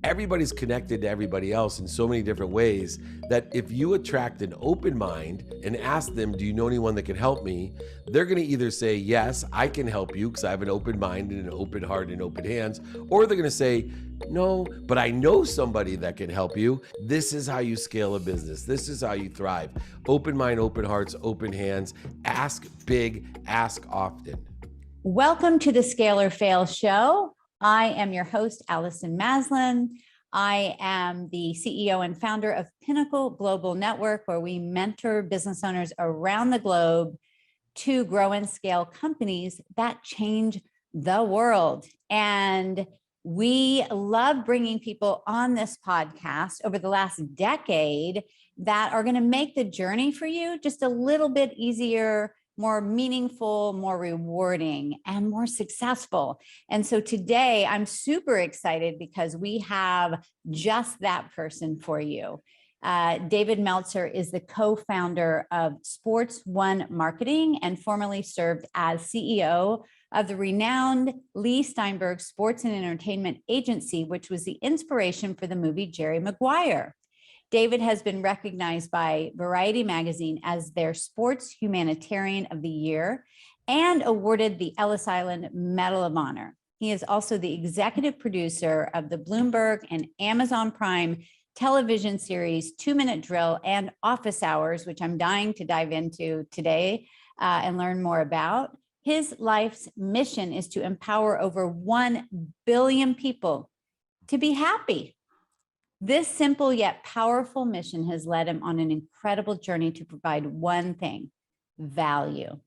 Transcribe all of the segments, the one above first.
everybody's connected to everybody else in so many different ways that if you attract an open mind and ask them, do you know anyone that can help me? They're going to either say, yes, I can help you because I have an open mind and an open heart and open hands, or they're going to say, no, but I know somebody that can help you. This is how you scale a business. This is how you thrive. Open mind, open hearts, open hands. Ask big, ask often. Welcome to the Scale or Fail Show. I am your host, Allison Maslan. I am the CEO and founder of Pinnacle Global Network, where we mentor business owners around the globe to grow and scale companies that change the world. And we love bringing people on this podcast over the last decade that are going to make the journey for you just a little bit easier, more meaningful, more rewarding, and more successful. And so today I'm super excited because we have just that person for you. David Meltzer is the co-founder of Sports One Marketing and formerly served as CEO of the renowned Lee Steinberg Sports and Entertainment Agency, which was the inspiration for the movie Jerry Maguire. David has been recognized by Variety magazine as their Sports Humanitarian of the Year and awarded the Ellis Island Medal of Honor. He is also the executive producer of the Bloomberg and Amazon Prime television series 2-Minute Drill and Office Hours, which I'm dying to dive into today and learn more about. His life's mission is to empower over 1 billion people to be happy. This simple yet powerful mission has led him on an incredible journey to provide one thing: value.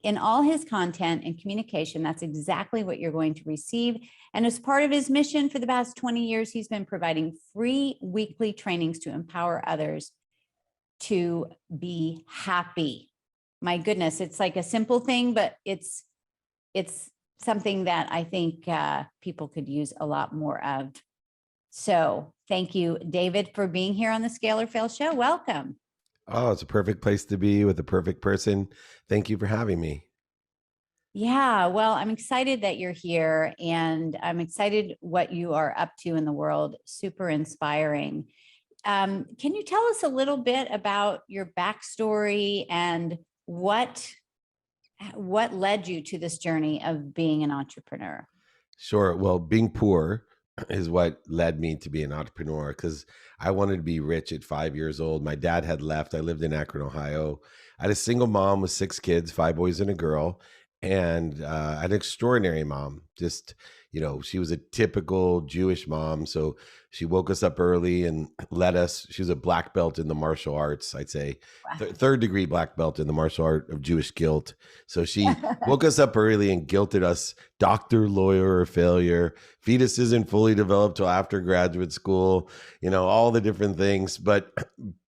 In all his content and communication, that's exactly what you're going to receive. And as part of his mission for the past 20 years, he's been providing free weekly trainings to empower others to be happy. My goodness, it's like a simple thing, but it's something that I think people could use a lot more of. So thank you, David, for being here on the Scale or Fail Show. Welcome. Oh, it's a perfect place to be with a perfect person. Thank you for having me. Yeah, well, I'm excited that you're here and I'm excited what you are up to in the world. Super inspiring. Can you tell us a little bit about your backstory and what led you to this journey of being an entrepreneur? Sure. Well, being poor is what led me to be an entrepreneur because I wanted to be rich at 5 years old. My dad had left. I lived in Akron, Ohio. I had a single mom with 6 kids, 5 boys and a girl. And I had an extraordinary mom. Just, she was a typical Jewish mom. So she woke us up early and led us. She was a black belt in the martial arts, I'd say, third degree black belt in the martial art of Jewish guilt. So she woke us up early and guilted us: doctor, lawyer, or failure. Fetus isn't fully developed till after graduate school, all the different things. But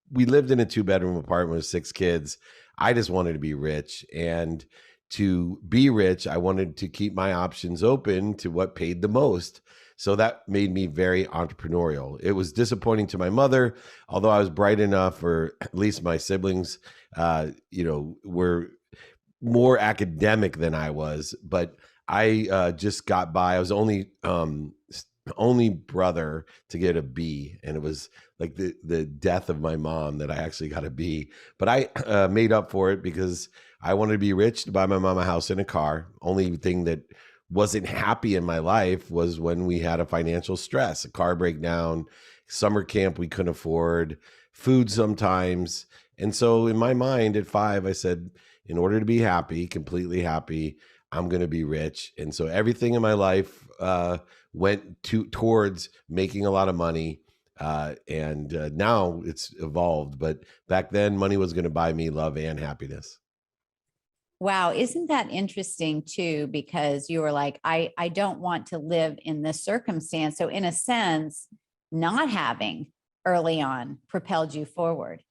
we lived in a 2-bedroom apartment with 6 kids. I just wanted to be rich. And to be rich, I wanted to keep my options open to what paid the most. So that made me very entrepreneurial. It was disappointing to my mother, although I was bright enough, or at least my siblings, were more academic than I was. But I just got by. I was only brother to get a B, and it was like the death of my mom that I actually got a B. But I made up for it because I wanted to be rich to buy my mom a house and a car. Only thing that wasn't happy in my life was when we had a financial stress, a car breakdown, summer camp we couldn't afford, food sometimes. And so in my mind at 5, I said, in order to be happy, completely happy, I'm going to be rich. And so everything in my life went towards making a lot of money. And now it's evolved. But back then, money was going to buy me love and happiness. Wow. Isn't that interesting too? Because you were like, I don't want to live in this circumstance. So in a sense, not having early on propelled you forward.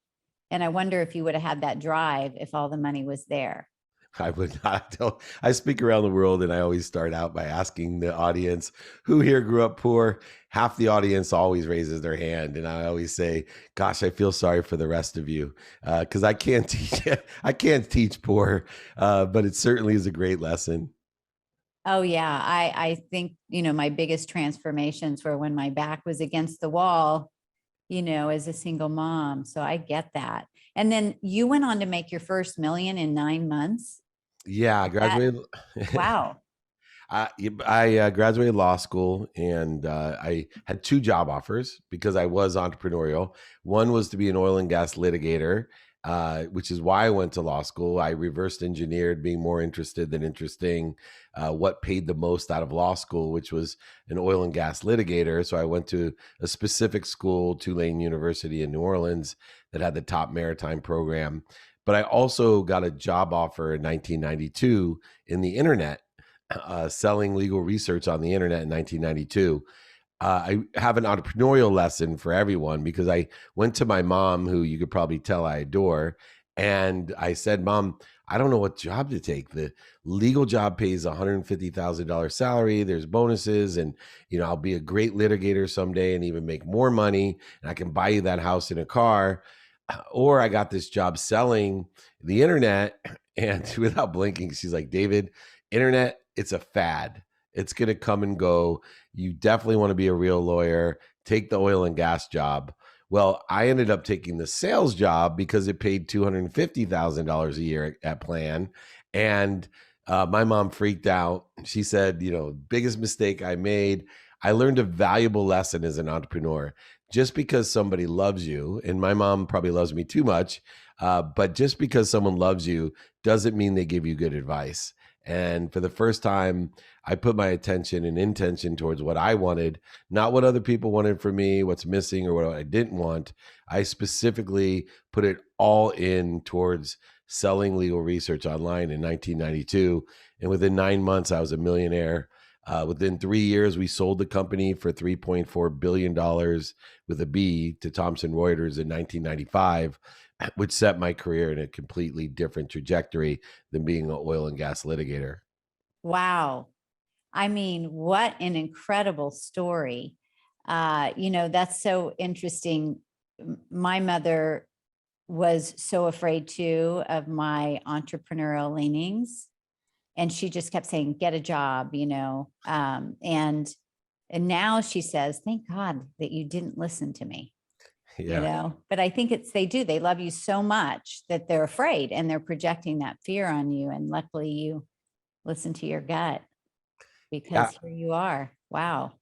And I wonder if you would have had that drive if all the money was there. I would not. I speak around the world, and I always start out by asking the audience, who here grew up poor? Half the audience always raises their hand, and I always say, gosh, I feel sorry for the rest of you, because I can't teach. I can't teach poor, but it certainly is a great lesson. Oh yeah. I think, my biggest transformations were when my back was against the wall, as a single mom. So I get that. And then you went on to make your first million in 9 months. Yeah, I That, graduated. wow. I graduated law school, and I had two job offers because I was entrepreneurial. One was to be an oil and gas litigator, which is why I went to law school. I reversed engineered, being more interested than interesting, what paid the most out of law school, which was an oil and gas litigator. So I went to a specific school, Tulane University in New Orleans, that had the top maritime program. But I also got a job offer in 1992 in the internet, selling legal research on the internet in 1992. I have an entrepreneurial lesson for everyone because I went to my mom, who you could probably tell I adore, and I said, "Mom, I don't know what job to take. The legal job pays $150,000 salary. There's bonuses, and I'll be a great litigator someday and even make more money, and I can buy you that house and a car. Or I got this job selling the internet." And without blinking, she's like, "David, internet, it's a fad. It's going to come and go. You definitely want to be a real lawyer. Take the oil and gas job." Well, I ended up taking the sales job because it paid $250,000 a year at Plan. And my mom freaked out. She said, biggest mistake I made. I learned a valuable lesson as an entrepreneur. Just because somebody loves you, and my mom probably loves me too much, but just because someone loves you doesn't mean they give you good advice. And for the first time, I put my attention and intention towards what I wanted, not what other people wanted for me, what's missing, or what I didn't want. I specifically put it all in towards selling legal research online in 1992. And within 9 months, I was a millionaire. Within 3 years, we sold the company for $3.4 billion with a B to Thomson Reuters in 1995, which set my career in a completely different trajectory than being an oil and gas litigator. Wow. I mean, what an incredible story. That's so interesting. My mother was so afraid too of my entrepreneurial leanings. And she just kept saying, get a job, and now she says, thank God that you didn't listen to me, Yeah. but I think they love you so much that they're afraid and they're projecting that fear on you. And luckily you listen to your gut Yeah. because here you are. Wow.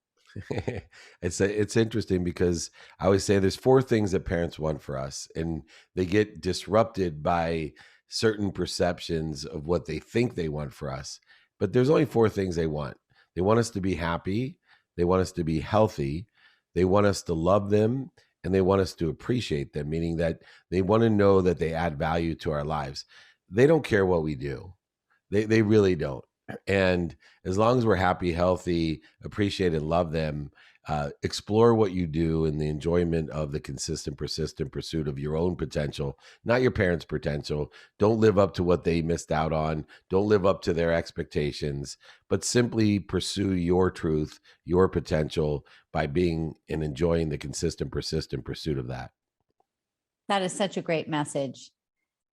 It's interesting because I always say there's four things that parents want for us, and they get disrupted by certain perceptions of what they think they want for us. But there's only four things they want. They want us to be happy, they want us to be healthy, they want us to love them, and they want us to appreciate them, meaning that they want to know that they add value to our lives. They don't care what we do. They really don't. And as long as we're happy, healthy, appreciate and love them, explore what you do in the enjoyment of the consistent, persistent pursuit of your own potential, not your parents' potential. Don't live up to what they missed out on. Don't live up to their expectations, but simply pursue your truth, your potential by being and enjoying the consistent, persistent pursuit of that. That is such a great message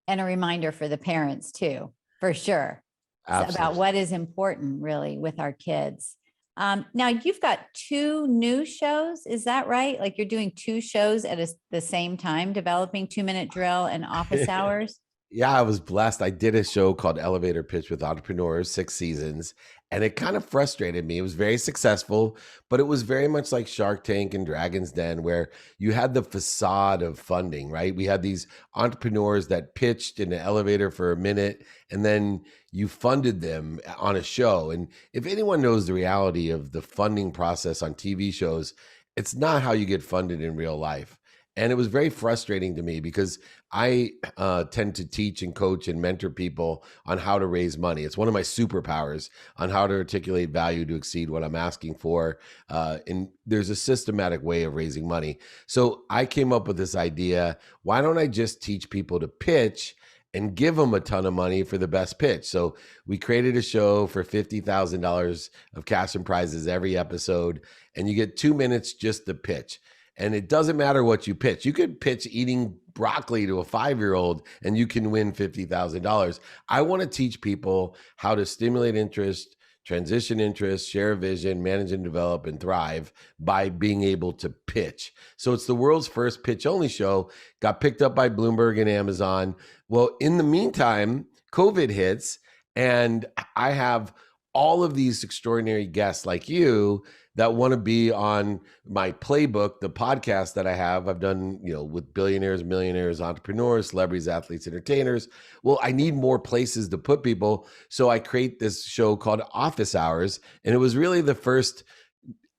and a reminder for the parents too, for sure. About Absolutely. what is important really with our kids. Now you've got two new shows. Is that right? Like you're doing two shows at the same time, developing 2 Minute Drill and Office Hours. Yeah, I was blessed. I did a show called Elevator Pitch with Entrepreneurs, 6 seasons, and it kind of frustrated me. It was very successful, but it was very much like Shark Tank and Dragon's Den, where you had the facade of funding, right? We had these entrepreneurs that pitched in an elevator for a minute, and then you funded them on a show. And if anyone knows the reality of the funding process on TV shows, it's not how you get funded in real life. And it was very frustrating to me because I tend to teach and coach and mentor people on how to raise money. It's one of my superpowers on how to articulate value to exceed what I'm asking for. And there's a systematic way of raising money. So I came up with this idea. Why don't I just teach people to pitch and give them a ton of money for the best pitch? So we created a show for $50,000 of cash and prizes every episode, and you get 2 minutes just to pitch. And it doesn't matter what you pitch. You could pitch eating broccoli to a 5-year-old and you can win $50,000. I want to teach people how to stimulate interest, transition interests, share a vision, manage and develop, and thrive by being able to pitch. So it's the world's first pitch only show, got picked up by Bloomberg and Amazon. Well, in the meantime, COVID hits, and I have all of these extraordinary guests like you that want to be on my playbook, the podcast that I have. I've done, with billionaires, millionaires, entrepreneurs, celebrities, athletes, entertainers. Well, I need more places to put people. So I create this show called Office Hours. And it was really the first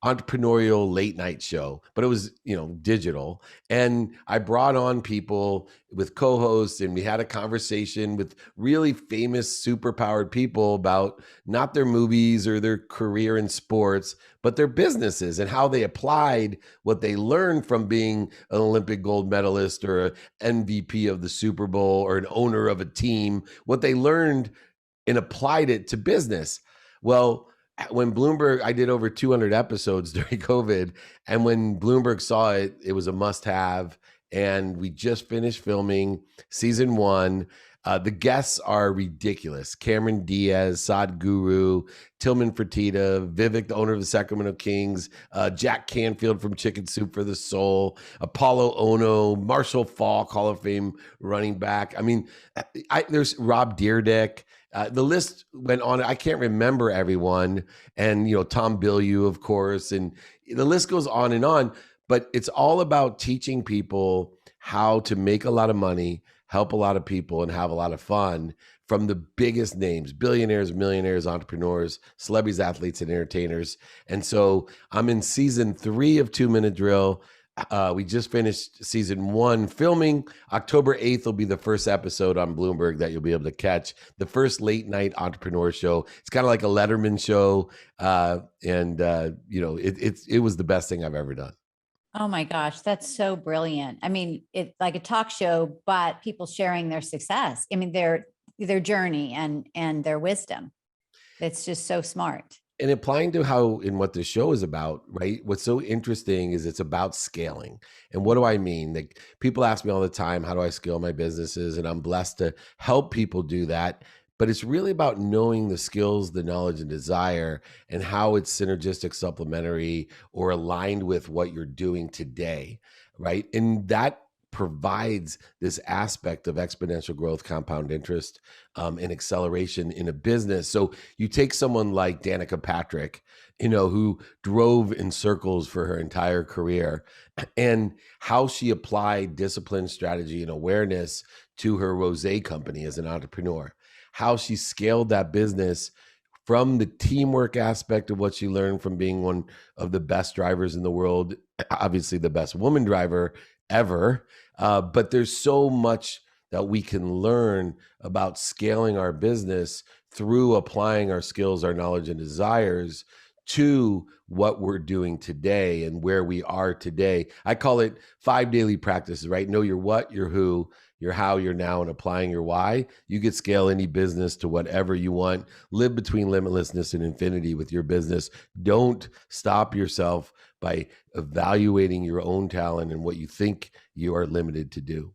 entrepreneurial late night show, but it was, digital. And I brought on people with co-hosts, and we had a conversation with really famous, superpowered people about not their movies or their career in sports, but their businesses and how they applied what they learned from being an Olympic gold medalist or an MVP of the Super Bowl or an owner of a team, what they learned and applied it to business. Well, when Bloomberg, I did over 200 episodes during COVID. And when Bloomberg saw it, it was a must have. And we just finished filming season 1. The guests are ridiculous. Cameron Diaz, Sadhguru, Tillman Fertitta, Vivek, the owner of the Sacramento Kings, Jack Canfield from Chicken Soup for the Soul, Apollo Ono, Marshall Faulk, Hall of Fame running back. I mean, there's Rob Dyrdek. The list went on. I can't remember everyone. And, Tom Bilyeu, of course. And the list goes on and on. But it's all about teaching people how to make a lot of money, help a lot of people, and have a lot of fun from the biggest names: billionaires, millionaires, entrepreneurs, celebrities, athletes, and entertainers. And so I'm in season 3 of 2 Minute Drill. We just finished season 1 filming. October 8th will be the first episode on Bloomberg that you'll be able to catch. The first late night entrepreneur show. It's kind of like a Letterman show. It was the best thing I've ever done. Oh my gosh, that's so brilliant. I mean, it's like a talk show, but people sharing their success. I mean, their journey and their wisdom. It's just so smart. And applying to what the show is about, right? What's so interesting is it's about scaling. And what do I mean? Like, people ask me all the time, how do I scale my businesses? And I'm blessed to help people do that. But it's really about knowing the skills, the knowledge, and desire, and how it's synergistic, supplementary, or aligned with what you're doing today, right? And that provides this aspect of exponential growth, compound interest, and acceleration in a business. So you take someone like Danica Patrick, who drove in circles for her entire career, and how she applied discipline, strategy, and awareness to her rosé company as an entrepreneur, how she scaled that business from the teamwork aspect of what she learned from being one of the best drivers in the world, obviously the best woman driver ever. But there's so much that we can learn about scaling our business through applying our skills, our knowledge, and desires to what we're doing today and where we are today. I call it 5 daily practices, right? Know your what, your who, your how, your now, and applying your why. You could scale any business to whatever you want. Live between limitlessness and infinity with your business. Don't stop yourself by evaluating your own talent and what you think you are limited to do.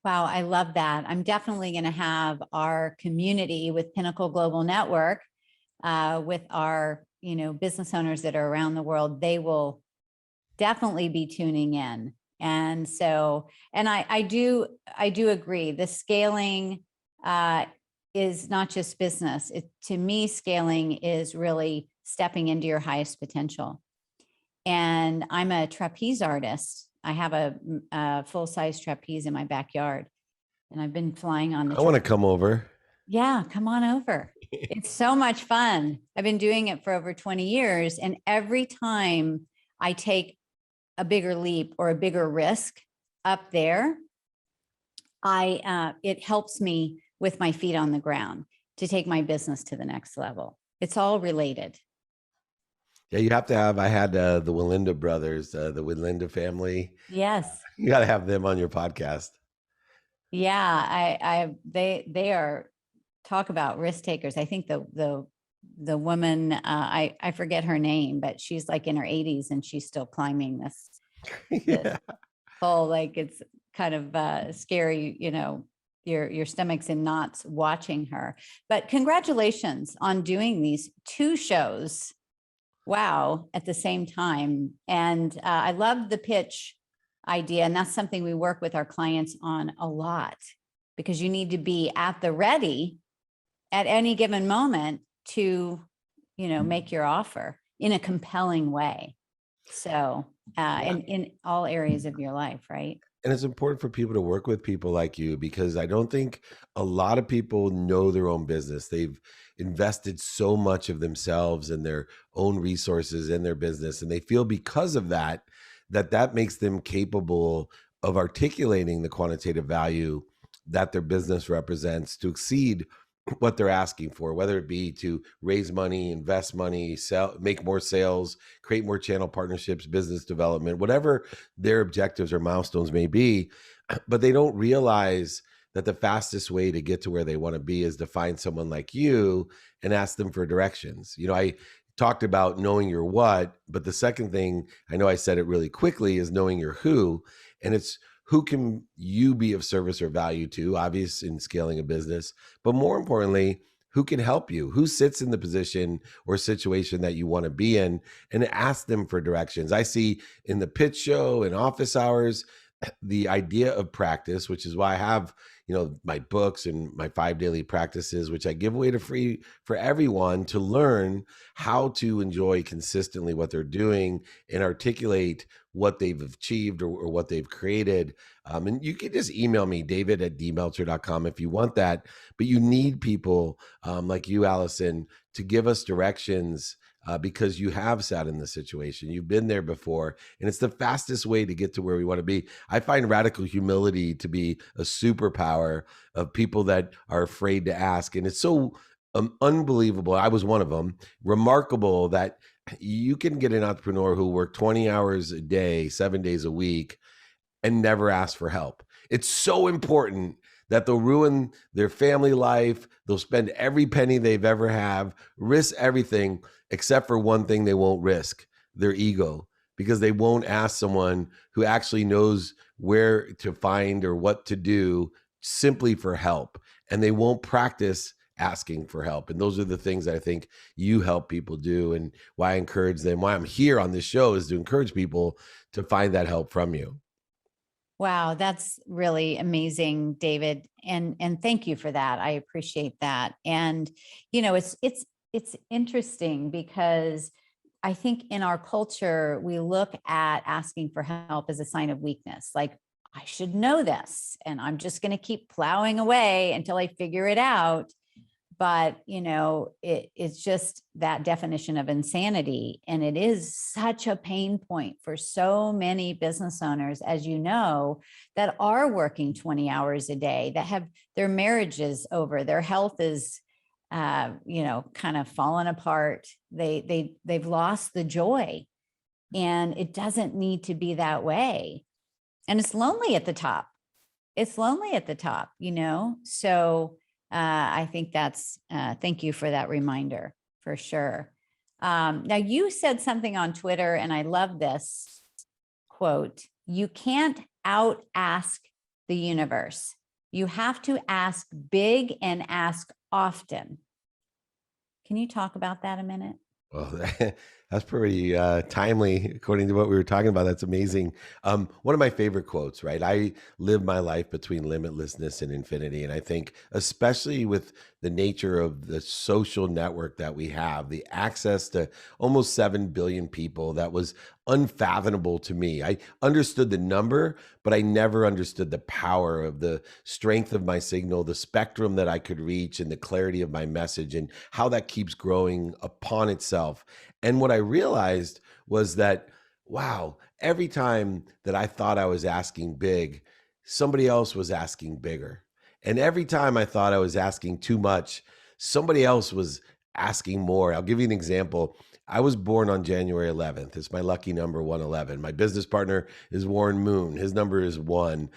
Wow, I love that. I'm definitely going to have our community with Pinnacle Global Network, with our, business owners that are around the world. They will definitely be tuning in. And so, and I do agree. The scaling is not just business. To me, scaling is really stepping into your highest potential. And I'm a trapeze artist. I have a full-size trapeze in my backyard, and I've been flying on the. I want to come over. Yeah, come on over. It's so much fun. I've been doing it for over 20 years. And every time I take a bigger leap or a bigger risk up there, it helps me with my feet on the ground to take my business to the next level. It's all related. Yeah, you have to have. I had the Willinda brothers, the Willinda family. Yes. You got to have them on your podcast. Yeah, they are, talk about risk takers. I think the woman, I forget her name, but she's like in her 80s and she's still climbing this Yeah. pole. Like, it's kind of scary, your stomach's in knots watching her. But congratulations on doing these two shows. Wow, at the same time. And I love the pitch idea. And that's something we work with our clients on a lot, because you need to be at the ready at any given moment to, make your offer in a compelling way. So in all areas of your life, right? And it's important for people to work with people like you, because I don't think a lot of people know their own business. They've invested so much of themselves and their own resources in their business. And they feel because of that, that makes them capable of articulating the quantitative value that their business represents to exceed what they're asking for, whether it be to raise money, invest money, sell, make more sales, create more channel partnerships, business development, whatever their objectives or milestones may be. But they don't realize that the fastest way to get to where they want to be is to find someone like you and ask them for directions. I talked about knowing your what, but the second thing, I know I said it really quickly, is knowing your who. And it's, who can you be of service or value to, obvious in scaling a business, but more importantly, who can help you, who sits in the position or situation that you want to be in, and ask them for directions. I see in the pitch show and office hours, the idea of practice, which is why I have, my books and my 5 daily practices, which I give away to free for everyone to learn how to enjoy consistently what they're doing and articulate what they've achieved or what they've created. And you can just email me, david@dmeltzer.com, if you want that. But you need people like you, Allison, to give us directions, because you have sat in the situation. You've been there before, and it's the fastest way to get to where we want to be. I find radical humility to be a superpower of people that are afraid to ask. And it's so unbelievable. I was one of them. Remarkable that you can get an entrepreneur who worked 20 hours a day, 7 days a week, and never ask for help. It's so important that they'll ruin their family life. They'll spend every penny they've ever have, risk everything, except for one thing they won't risk: their ego, because they won't ask someone who actually knows where to find or what to do simply for help. And they won't practice asking for help. And those are the things that I think you help people do, and why I encourage them. Why I'm here on this show is to encourage people to find that help from you. Wow, that's really amazing, David. And thank you for that. I appreciate that. And it's interesting, because I think in our culture, we look at asking for help as a sign of weakness. Like, I should know this, and I'm just going to keep plowing away until I figure it out. But, it's just that definition of insanity. And it is such a pain point for so many business owners, as you know, that are working 20 hours a day, that have their marriages over, their health is, kind of fallen apart. They've lost the joy, and it doesn't need to be that way. And it's lonely at the top. It's lonely at the top, so I think that's, thank you for that reminder, for sure. Now, you said something on Twitter, and I love this quote: "You can't out ask the universe. You have to ask big and ask often." Can you talk about that a minute? Well, that's pretty timely, according to what we were talking about. That's amazing. One of my favorite quotes, right? I live my life between limitlessness and infinity. And I think, especially with the nature of the social network that we have, the access to almost 7 billion people, that was unfathomable to me. I understood the number, but I never understood the power of the strength of my signal, the spectrum that I could reach, and the clarity of my message, and how that keeps growing upon itself. And what I realized was that, wow, every time that I thought I was asking big, somebody else was asking bigger. And every time I thought I was asking too much, somebody else was asking more. I'll give you an example. I was born on January 11th. It's my lucky number, 111. My business partner is Warren Moon. His number is 1.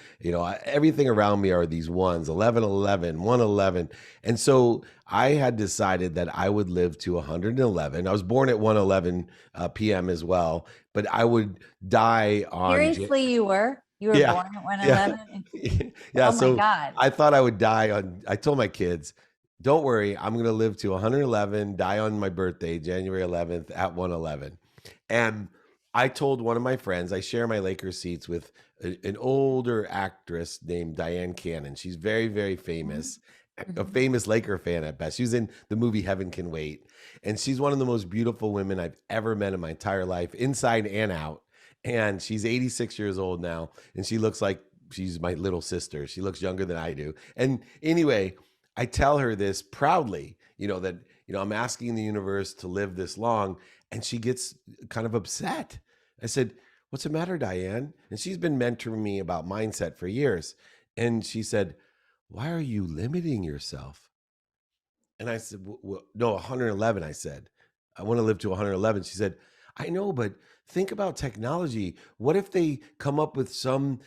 Everything around me are these ones: 1111, 111. And so I had decided that I would live to 111. I was born at 1:11 p.m. as well, but I would die on. Seriously, you were? You were Yeah. born at Yeah. 111? Yeah. Oh my So God. I thought I would die on, I told my kids, don't worry, I'm going to live to 111, die on my birthday, January 11th at 111. And I told one of my friends, I share my Lakers seats with an older actress named Diane Cannon. She's very, very famous, a Mhm. famous Laker fan at best. She was in the movie Heaven Can Wait. And she's one of the most beautiful women I've ever met in my entire life, inside and out. And she's 86 years old now. And she looks like she's my little sister. She looks younger than I do. And anyway, I tell her this proudly, that, I'm asking the universe to live this long. And she gets kind of upset. I said, "What's the matter, Diane?" And she's been mentoring me about mindset for years. And she said, "Why are you limiting yourself?" And I said, "No, 111." I said, "I want to live to 111." She said, "I know, but think about technology. What if they come up with some,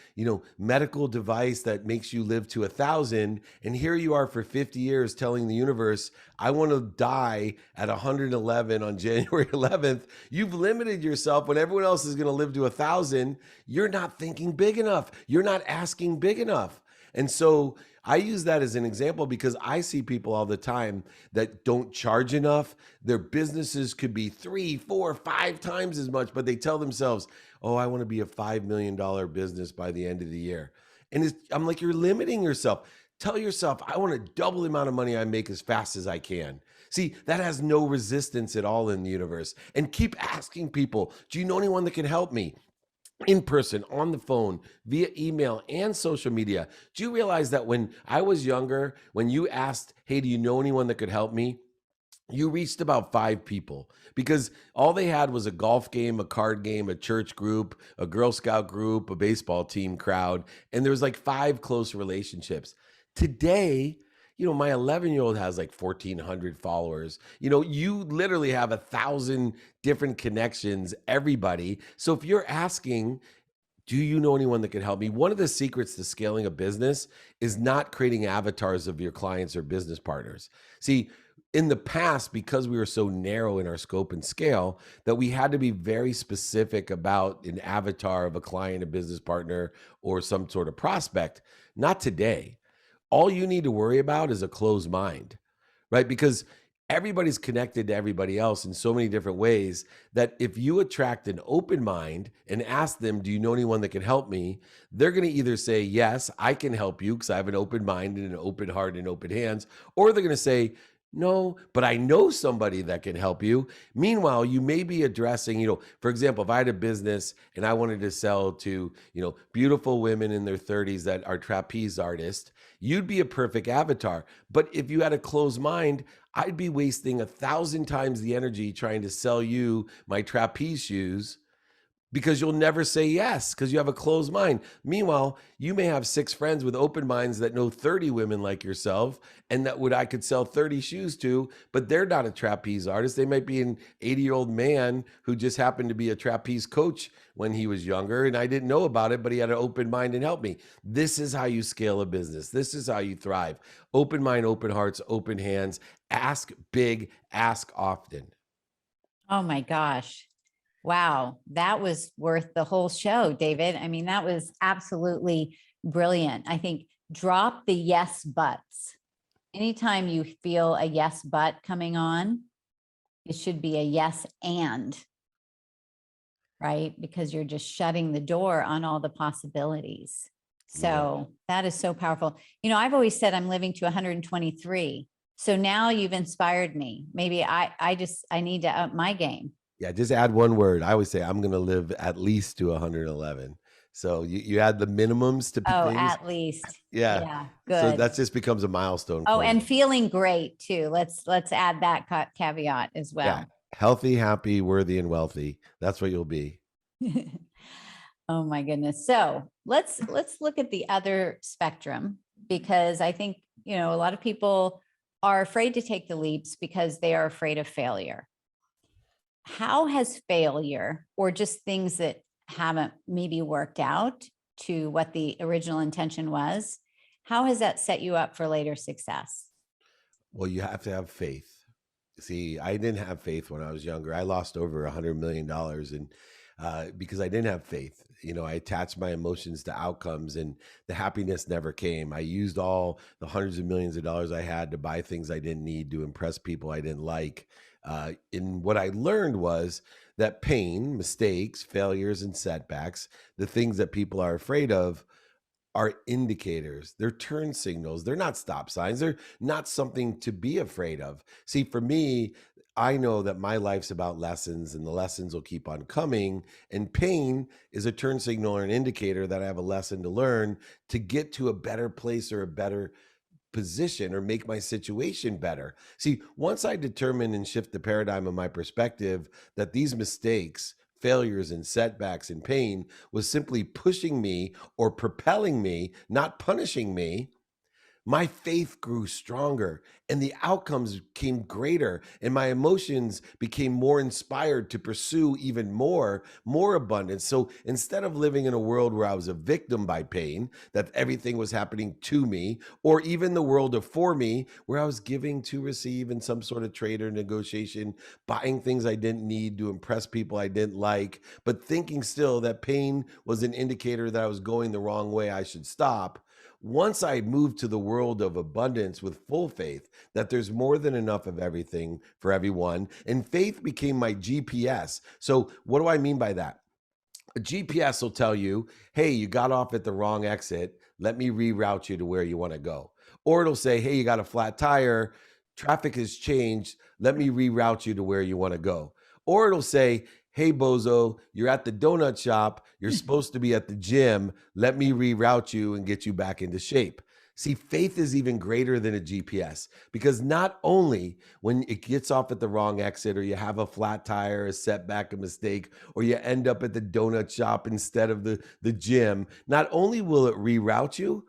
medical device that makes you live to 1,000? And here you are for 50 years telling the universe, I want to die at 111 on January 11th. You've limited yourself when everyone else is going to live to 1,000. You're not thinking big enough. You're not asking big enough." And so I use that as an example because I see people all the time that don't charge enough. Their businesses could be 3, 4, 5 times as much, but they tell themselves, "Oh, I want to be a $5 million business by the end of the year." And I'm like, you're limiting yourself. Tell yourself, "I want to double the amount of money I make as fast as I can." See, that has no resistance at all in the universe. And keep asking people, "Do you know anyone that can help me?" In person, on the phone, via email, and social media. Do you realize that when I was younger, when you asked, "Hey, do you know anyone that could help me?" You reached about 5 people because all they had was a golf game, a card game, a church group, a Girl Scout group, a baseball team crowd, and there was like 5 close relationships. Today, my 11-year-old has like 1,400 followers. You literally have 1,000 different connections, everybody. So if you're asking, "Do you know anyone that could help me?" One of the secrets to scaling a business is not creating avatars of your clients or business partners. See, in the past, because we were so narrow in our scope and scale, that we had to be very specific about an avatar of a client, a business partner, or some sort of prospect. Not today. All you need to worry about is a closed mind, right? Because everybody's connected to everybody else in so many different ways that if you attract an open mind and ask them, "Do you know anyone that can help me?" They're going to either say, "Yes, I can help you because I have an open mind and an open heart and open hands," or they're going to say, "No, but I know somebody that can help you." Meanwhile, you may be addressing, for example, if I had a business and I wanted to sell to, beautiful women in their 30s that are trapeze artists, you'd be a perfect avatar. But if you had a closed mind, I'd be wasting 1,000 times the energy trying to sell you my trapeze shoes because you'll never say yes because you have a closed mind. Meanwhile, you may have 6 friends with open minds that know 30 women like yourself and that would I could sell 30 shoes to, but they're not a trapeze artist. They might be an 80-year-old man who just happened to be a trapeze coach when he was younger and I didn't know about it, but he had an open mind and helped me. This is how you scale a business. This is how you thrive. Open mind, open hearts, open hands. Ask big, ask often. Oh my gosh. Wow. That was worth the whole show, David. I mean, that was absolutely brilliant. I think drop the yes buts. Anytime you feel a yes but coming on, it should be a yes and, right? Because you're just shutting the door on all the possibilities. Yeah. So that is so powerful. I've always said I'm living to 123. So now you've inspired me. Maybe I need to up my game. Yeah, just add one word. I always say I'm going to live at least to 111. So you add the minimums to Oh, things. at least. Yeah. Yeah, So good. that just becomes a milestone Oh, for and you. feeling great too. Let's add that caveat as Yeah. well. Healthy, happy, worthy, and wealthy. That's what you'll be. Oh my goodness. So let's look at the other spectrum because I think, a lot of people are afraid to take the leaps because they are afraid of failure. How has failure or just things that haven't maybe worked out to what the original intention was, how has that set you up for later success? Well, you have to have faith. See, I didn't have faith when I was younger. I lost over $100 million. And because I didn't have faith. You know, I attached my emotions to outcomes, and the happiness never came. I used all the hundreds of millions of dollars I had to buy things I didn't need, to impress people I didn't like. And what I learned was that pain, mistakes, failures, and setbacks, the things that people are afraid of, are indicators. They're turn signals. They're not stop signs. They're not something to be afraid of. See, for me, I know that my life's about lessons, and the lessons will keep on coming. And pain is a turn signal or an indicator that I have a lesson to learn to get to a better place or a better position or make my situation better. See, once I determine and shift the paradigm of my perspective that these mistakes, failures, and setbacks and pain was simply pushing me or propelling me, not punishing me, my faith grew stronger and the outcomes came greater, and my emotions became more inspired to pursue even more abundance. So instead of living in a world where I was a victim by pain, that everything was happening to me, or even the world of for me where I was giving to receive in some sort of trade or negotiation, buying things I didn't need to impress people I didn't like, but thinking still that pain was an indicator that I was going the wrong way, I should stop. Once I moved to the world of abundance with full faith that there's more than enough of everything for everyone, and faith became my GPS. So, what do I mean by that? A GPS will tell you, hey, you got off at the wrong exit. Let me reroute you to where you want to go. Or it'll say, hey, you got a flat tire. Traffic has changed. Let me reroute you to where you want to go. Or it'll say, hey, bozo, you're at the donut shop. You're supposed to be at the gym. Let me reroute you and get you back into shape. See, faith is even greater than a GPS, because not only when it gets off at the wrong exit, or you have a flat tire, a setback, a mistake, or you end up at the donut shop instead of the gym, not only will it reroute you,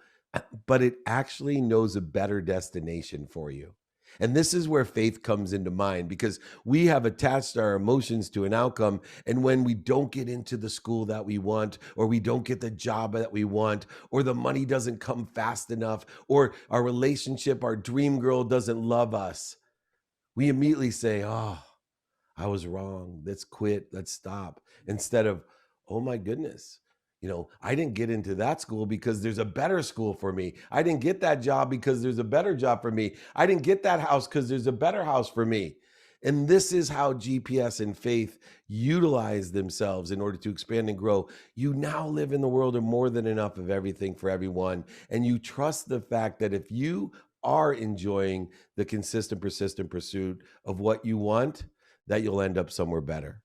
but it actually knows a better destination for you. And this is where faith comes into mind, because we have attached our emotions to an outcome. And when we don't get into the school that we want, or we don't get the job that we want, or the money doesn't come fast enough, or our relationship, our dream girl doesn't love us, we immediately say, oh, I was wrong. Let's quit. Let's stop. Instead of, oh my goodness, I didn't get into that school because there's a better school for me. I didn't get that job because there's a better job for me. I didn't get that house because there's a better house for me. And this is how GPS and faith utilize themselves in order to expand and grow. You now live in the world of more than enough of everything for everyone. And you trust the fact that if you are enjoying the consistent, persistent pursuit of what you want, that you'll end up somewhere better.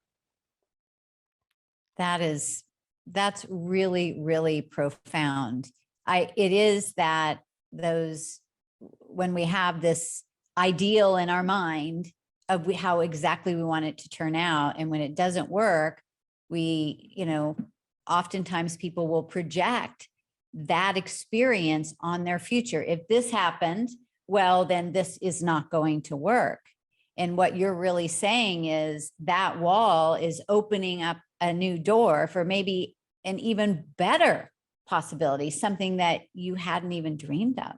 That's really, really profound. It is that those, when we have this ideal in our mind of how exactly we want it to turn out, and when it doesn't work, oftentimes people will project that experience on their future. If this happened, well, then this is not going to work. And what you're really saying is that wall is opening up a new door for maybe an even better possibility, something that you hadn't even dreamed of.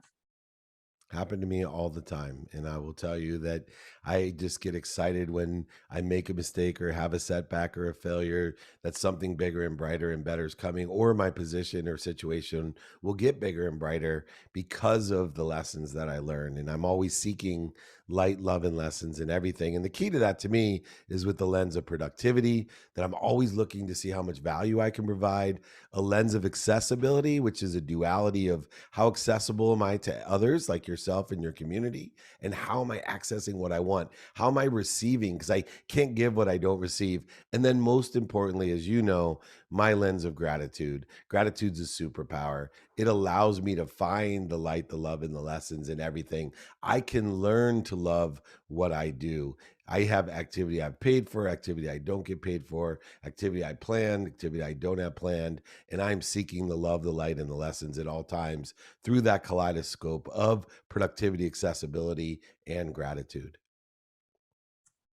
Happened to me all the time. And I will tell you that I just get excited when I make a mistake or have a setback or a failure, that something bigger and brighter and better is coming, or my position or situation will get bigger and brighter because of the lessons that I learned. And I'm always seeking light, love, and lessons in everything. And the key to that to me is with the lens of productivity, that I'm always looking to see how much value I can provide, a lens of accessibility, which is a duality of how accessible am I to others like yourself and your community, and how am I accessing what I want? How am I receiving? Because I can't give what I don't receive. And then most importantly, as you know, my lens of gratitude. Gratitude's a superpower. It allows me to find the light, the love, and the lessons in everything. I can learn to love what I do. I have activity I've paid for, activity I don't get paid for, activity I planned, activity I don't have planned, and I'm seeking the love, the light, and the lessons at all times through that kaleidoscope of productivity, accessibility, and gratitude.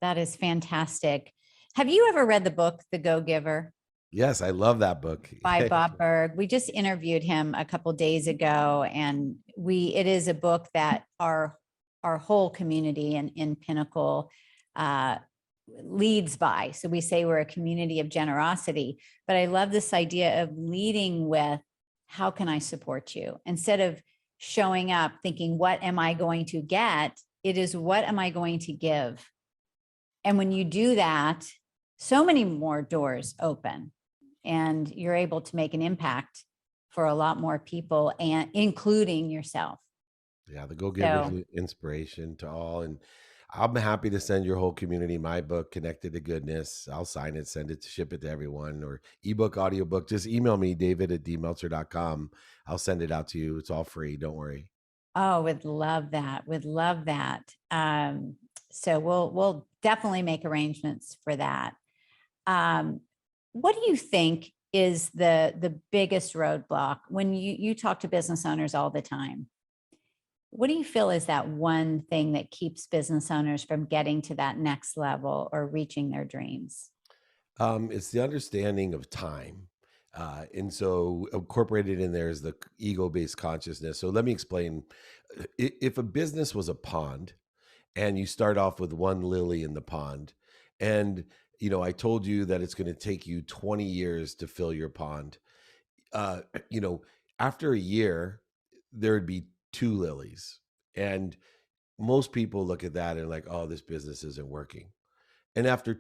That is fantastic. Have you ever read the book, The Go-Giver, Yes, I love that book. by Bob Berg? We just interviewed him a couple days ago, and it is a book that our whole community in Pinnacle leads by. So we say we're a community of generosity, but I love this idea of leading with, how can I support you? Instead of showing up thinking, what am I going to get? It is, what am I going to give? And when you do that, so many more doors open and you're able to make an impact for a lot more people, and including yourself. Yeah, the go-givers, So, inspiration to all. And I'm happy to send your whole community my book, Connected to Goodness. I'll sign it, send it, ship it to everyone, or ebook, audiobook. Just email me, david@dmeltzer.com. I'll send it out to you. It's all free. Don't worry. oh, would love that. Would love that. So we'll definitely make arrangements for that. Um, what do you think is the biggest roadblock when you talk to business owners all the time? What do you feel is that one thing that keeps business owners from getting to that next level or reaching their dreams? It's the understanding of time. And so incorporated in there is the ego-based consciousness. So let me explain. If a business was a pond, and you start off with one lily in the pond, and I told you that it's going to take you 20 years to fill your pond. uh you know After a year there'd be two lilies, and most people look at that and like, oh, this business isn't working. And after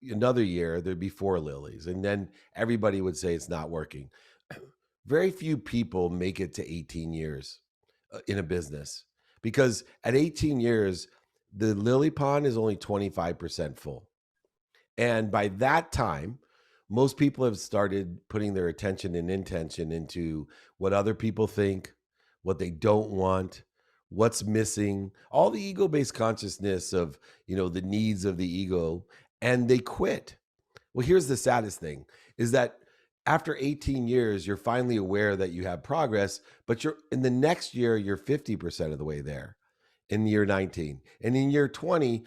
another year there'd be four lilies, and then everybody would say it's not working. Very few people make it to 18 years in a business, because at 18 years the lily pond is only 25% full. And by that time, most people have started putting their attention and intention into what other people think, what they don't want, what's missing, all the ego-based consciousness of, the needs of the ego, and they quit. Well, here's the saddest thing is that after 18 years, you're finally aware that you have progress, but you're in the next year, you're 50% of the way there in year 19. And in year 20,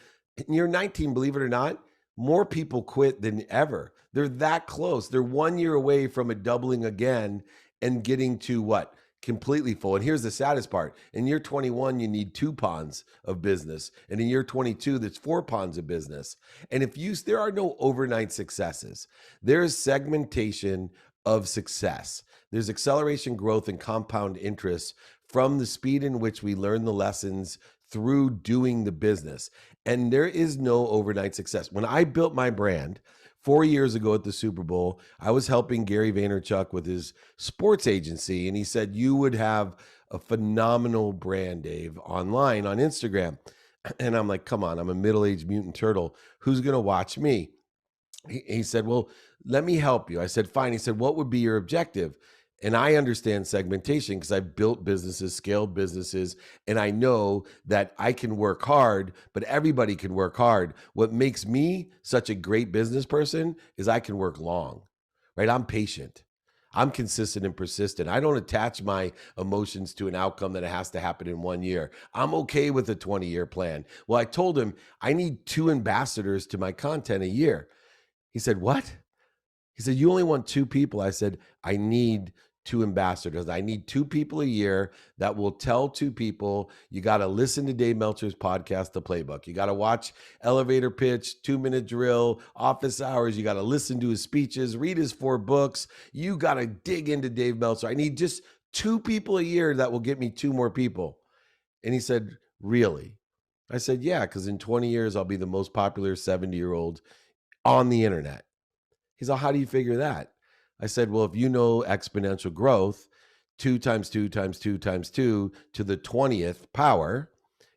in year 19, believe it or not, more people quit than ever. They're that close. They're 1 year away from it doubling again and getting to what? Completely full. And here's the saddest part. In year 21, you need two ponds of business. And in year 22, there's four ponds of business. And there are no overnight successes. There's segmentation of success. There's acceleration, growth, and compound interest from the speed in which we learn the lessons through doing the business. And there is no overnight success. When I built my brand 4 years ago at the Super Bowl, I was helping Gary Vaynerchuk with his sports agency. And he said, you would have a phenomenal brand, Dave, online on Instagram. And I'm like, come on, I'm a middle-aged mutant turtle. Who's going to watch me? He said, well, let me help you. I said, fine. He said, what would be your objective? And I understand segmentation because I've built businesses, scaled businesses, and I know that I can work hard, but everybody can work hard. What makes me such a great business person is I can work long, right? I'm patient. I'm consistent and persistent. I don't attach my emotions to an outcome that it has to happen in 1 year. I'm okay with a 20-year plan. Well, I told him I need 2 ambassadors to my content a year. He said, what? He said, you only want 2 people. I said, I need 2 ambassadors. I need 2 people a year that will tell 2 people, you got to listen to Dave Meltzer's podcast, The Playbook. You got to watch Elevator Pitch, 2-Minute Drill, Office Hours. You got to listen to his speeches, read his 4 books. You got to dig into Dave Meltzer. I need just 2 people a year that will get me 2 more people. And he said, really? I said, yeah, because in 20 years, I'll be the most popular 70-year-old on the internet. He's like, how do you figure that? I said, well, if you know exponential growth, 2 times 2 times 2 times 2 to the 20th power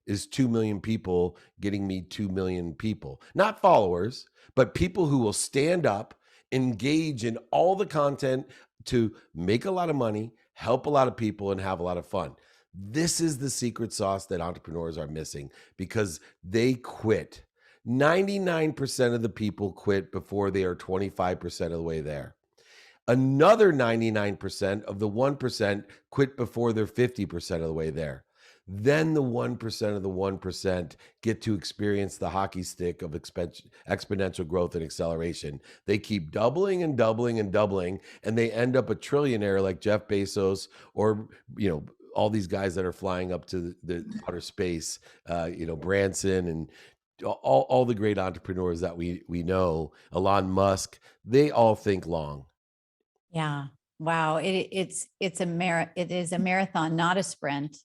is 2 million people getting me 2 million people. Not followers, but people who will stand up, engage in all the content to make a lot of money, help a lot of people, and have a lot of fun. This is the secret sauce that entrepreneurs are missing because they quit. 99% of the people quit before they are 25% of the way there. Another 99% of the 1% quit before they're 50% of the way there. Then the 1% of the 1% get to experience the hockey stick of exponential growth and acceleration. They keep doubling and doubling and doubling, and they end up a trillionaire like Jeff Bezos or, all these guys that are flying up to the outer space, Branson and all the great entrepreneurs that we know, Elon Musk, they all think long. Yeah. Wow. It is a marathon, not a sprint.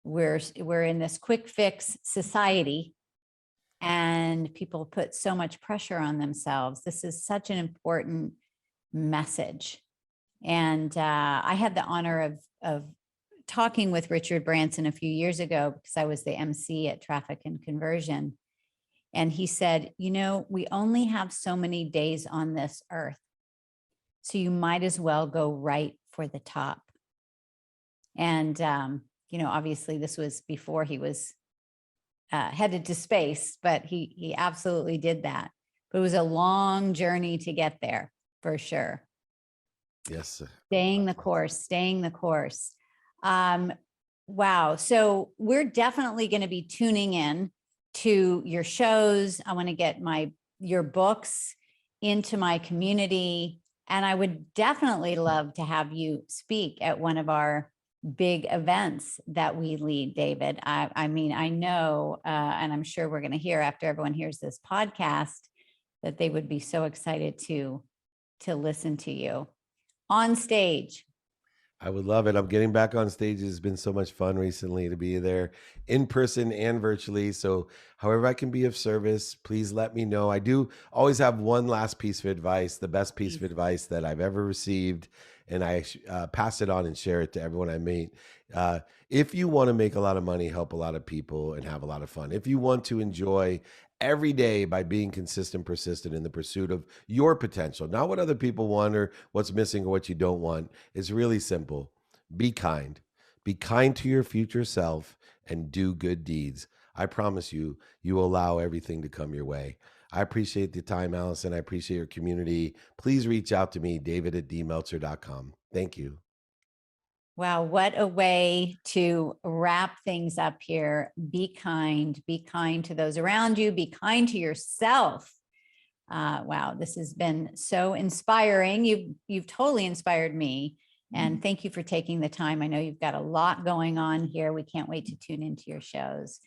We're in this quick fix society, and people put so much pressure on themselves. This is such an important message. And I had the honor of talking with Richard Branson a few years ago because I was the MC at Traffic and Conversion. And he said, we only have so many days on this earth. So you might as well go right for the top. And, obviously this was before he was headed to space, but he absolutely did that. But it was a long journey to get there, for sure. Yes. Staying the course. Wow. So we're definitely going to be tuning in to your shows. I want to get your books into my community. And I would definitely love to have you speak at one of our big events that we lead, David. I mean, I know, and I'm sure we're going to hear after everyone hears this podcast that they would be so excited to listen to you on stage. I would love it. I'm getting back on stage. It's been so much fun recently to be there in person and virtually. So, however I can be of service, please let me know. I do always have one last piece of advice, the best piece of advice that I've ever received, and I pass it on and share it to everyone I meet. If you want to make a lot of money, help a lot of people, and have a lot of fun, if you want to enjoy every day by being consistent, persistent in the pursuit of your potential, not what other people want or what's missing or what you don't want, it's really simple. Be kind. Be kind to your future self and do good deeds. I promise you, you will allow everything to come your way. I appreciate the time, Allison. I appreciate your community. Please reach out to me, david@dmeltzer.com. Thank you. Wow, what a way to wrap things up here. Be kind to those around you, be kind to yourself. Wow, this has been so inspiring. You've totally inspired me. And thank you for taking the time. I know you've got a lot going on here. We can't wait to tune into your shows.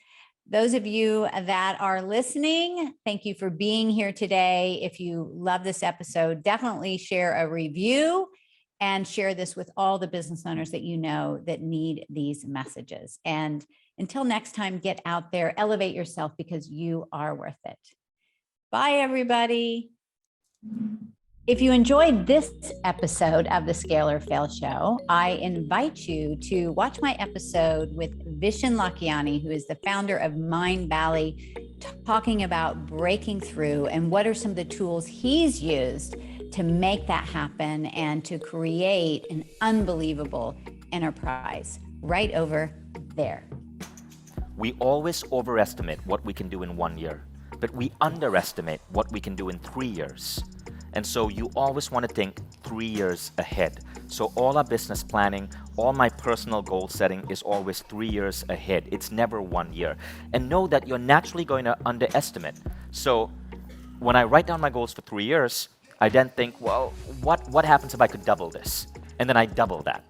Those of you that are listening, thank you for being here today. If you love this episode, definitely share a review and share this with all the business owners that you know that need these messages. And until next time, get out there, elevate yourself because you are worth it. Bye, everybody. If you enjoyed this episode of the Scale or Fail Show, I invite you to watch my episode with Vishen Lakhiani, who is the founder of Mind Valley, talking about breaking through and what are some of the tools he's used to make that happen and to create an unbelievable enterprise right over there. We always overestimate what we can do in 1 year, but we underestimate what we can do in 3 years. And so you always want to think 3 years ahead. So all our business planning, all my personal goal setting is always 3 years ahead. It's never 1 year. And know that you're naturally going to underestimate. So when I write down my goals for 3 years, I then think, well, what happens if I could double this? And then I double that.